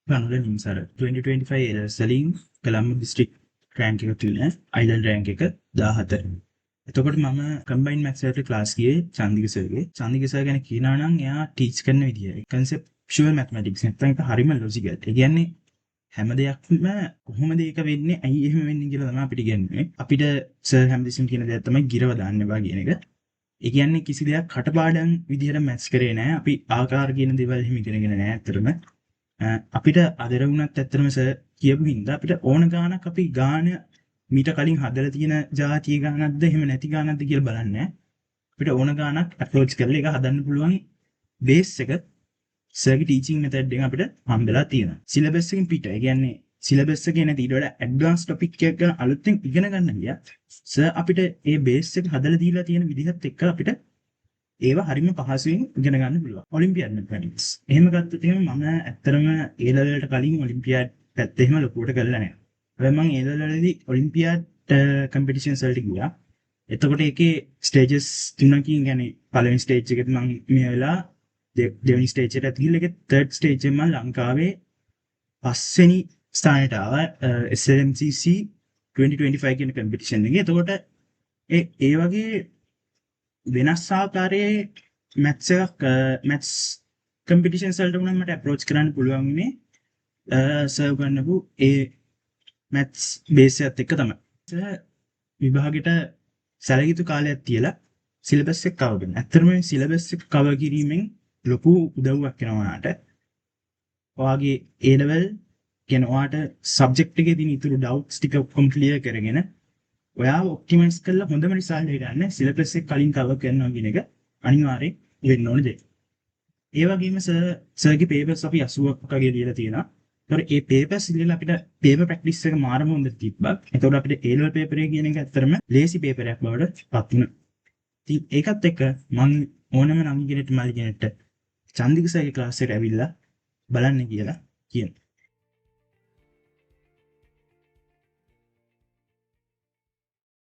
ගනුදෙනු සර 2025 සැලීම් Colombo district rank එක තියෙන අයිලන්ඩ් රෑන්ක් එක 14. එතකොට මම කම්බයින් මැත්ස් වලට ක්ලාස් ගියේ චන්දික සර්ගේ. චන්දික සර් ගැන කියනවා නම් එයා ටීච් කරන විදිය කන්සෙප්චුවල් මැත්මැටික්ස් නැත්නම් ඒක හරිම ලොජිකල්. ඒ කියන්නේ හැම දෙයක්ම කොහොමද ඒක වෙන්නේ ඇයි එහෙම වෙන්නේ කියලා තමයි අපිට කියන්නේ. අපිට සර් හැමදෙස්සම කියන දේ තමයි ගිරව දාන්න එපා කියන එක. ඒ කියන්නේ කිසි දෙයක් කටපාඩම් විදිහට මැත්ස් කරේ නැහැ. අපි ආකාර කියන දේවල් එහෙම ඉගෙනගෙන නැහැ ඇත්තටම. අපිට අදර වුණත් ඇත්තටම සර් කියපු හින්දා අපිට ඕන ගානක් අපි ගාන මීට කලින් හදලා තියෙන ජාතිය ගානක්ද එහෙම නැති ගානක්ද කියලා බලන්නේ. අපිට ඕන ගානක් අප්‍රෝච් කරලා ඒක හදන්න පුළුවන් බේස් එක සර්ගේ ටීචින් මෙතඩ් එකෙන් අපිට හම්බෙලා තියෙනවා. සිලබස් එකෙන් පිට. ඒ කියන්නේ සිලබස් එකේ නැති ඊට වඩා ඇඩ්වාන්ස් ටොපික් එකක් ගැන අලුතෙන් ඉගෙන ගන්න ගියත් සර් අපිට මේ බේස් එක හදලා දීලා තියෙන විදිහත් එක්ක අපිට ඒවා හරිම පහසුවෙන් ඉගෙන ගන්න පුළුවන්. ඔලිම්පියාඩ් මැත්මැටික්ස්. එහෙම ගත්තොත් එහෙම මම ඇත්තටම A level වලට කලින් ඔලිම්පියාඩ් පැත්ත එහෙම ලොකුවට කරලා නැහැ. හැබැයි මම A level වලදී ඔලිම්පියාඩ් කම්පිටිෂන්ස් වලට ගියා. එතකොට ඒකේ ස්ටේජස් තුනකින් يعني පළවෙනි ස්ටේජ් එකේදී මම මේ වෙලා දෙවෙනි ස්ටේජ් එකට ගිහලා ඒකේ තර්ඩ් ස්ටේජ් එකෙන් මම ලංකාවේ 5 වෙනි ස්ථානයට ආවා SLMCC 2025 කියන කම්පිටිෂන් එකේ. එතකොට ඒ වගේ වෙනස් ආකාරයේ මැත්ස් එකක් මැත්ස් කම්පිටිෂන්ස් වලට උනත් මට අප්‍රෝච් කරන්න පුළුවන් වුණේ සර්ව් කරනපු ඒ මැත්ස් බේස් එකත් එක්ක තමයි. විභාගෙට සැලකිතු කාලයක් තියලා සිලබස් එක කවර් කරනවා. ඇත්තටම මේ සිලබස් එක කවර් කිරීමෙන් ලොකු උදව්වක් වෙනවා නාට. ඔයාගේ A level කියන ඔයාට සබ්ජෙක්ට් එකේ තියෙන ඉතුරු ඩවුට්ස් ටික ඔක්කොම ක්ලියර් කරගෙන ඔයාව ඔප්ටිමයිස් කරලා හොඳම රිසල්ට් එක ගන්න සිලබස් එක කලින් කවර් කරනවා කියන එක අනිවාර්යෙන් වෙන්න ඕනේ දෙයක්. ඒ වගේම සර්ගේ පේපර්ස් අපි 80ක් වගේ දීලා තියෙනවා. ඒතකොට මේ පේපර්ස් ඉල්ලලා අපිට පේපර් ප්‍රැක්ටිස් එක මාරම හොඳට තිබ්බා. ඒතකොට අපිට A level පේපර් එක කියන එක ඇත්තටම ලේසි පේපර් එකක් බවට පත් වුණා. ඉතින් ඒකත් එක්ක මම ඕනම නම් කෙනෙක්ට මල් කෙනෙක්ට චන්දික සර්ගේ ක්ලාස් එකට ඇවිල්ලා බලන්න කියලා කියනවා.